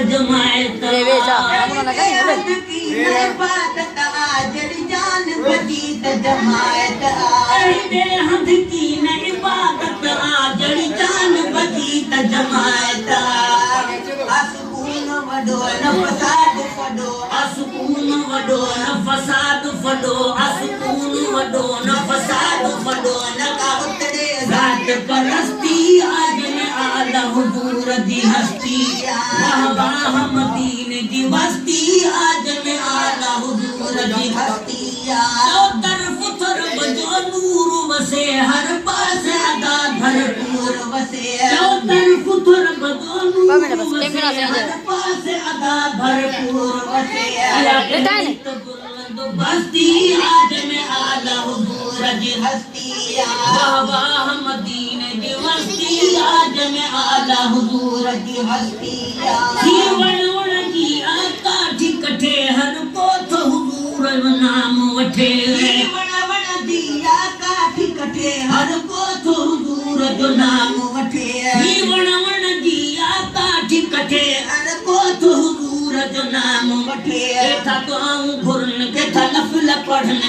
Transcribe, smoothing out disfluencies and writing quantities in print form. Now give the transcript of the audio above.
जमायत जमायत हंध की न इबादत जड़ी जान बची त जमायत असकून वडो न फसाद फडो असकून वडो न फसाद फडो असकून वडो न फसाद फडो न का उतरे ذات परस्ती आज में आला हुजूर दी हस्ती वाह वाह मदीने दी बस्ती आज में आला हुजूर दी हस्ती जो तरफ तरफ जो नूर वसे हर पास अदा भरपूर वसे जो तरफ तरफ जो नूर वसे हर पास अदा भरपूर वसे बस्ती आज में आला हुजूर दी हस्ती वाह वाह मदीने दी बस्ती आज में आला हुजूर दी हस्ती जीवन की आका ठिकठे हर कोथ हुजूर नाम वठे जीवन दी आका ठिकठे हर कोथ हुजूर जो नाम वठे जीवन दी आका ठिकठे हर कोथ हुजूर जो नाम वठे केथा तो आऊं घुरन केथा नफल पढ़न